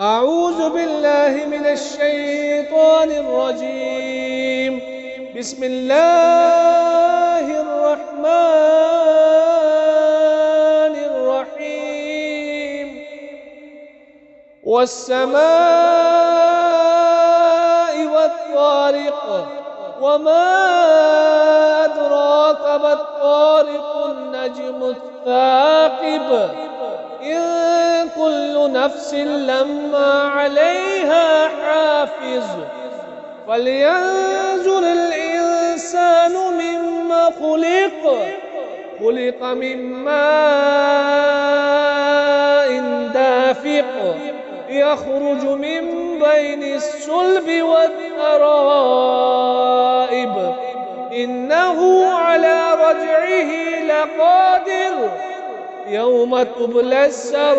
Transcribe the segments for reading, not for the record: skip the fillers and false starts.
أعوذ بالله من الشيطان الرجيم. بسم الله الرحمن الرحيم. والسماء والطارق، وما أدراك ما الطارق، النجم الثاقب، إن كل نفس لما عليها حافظ. فلينظر الإنسان مما خلق. خلق من ماء دافق، يخرج من بين الصلب والترائب، إنه على رجعه لقادر. يوم تبلى السرائر،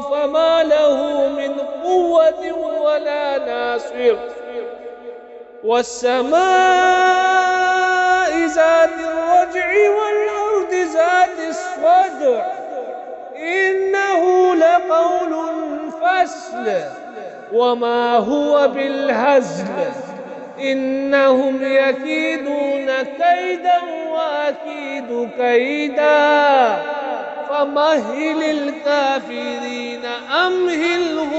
فما له من قوة ولا ناصر. والسماء ذات الرجع والأرض ذات الصدع، إنه لقول فصل، وما هو بالهزل. إنهم يكيدون كيدا وأكيد كيدا، فمهل الكافرين أمهلهم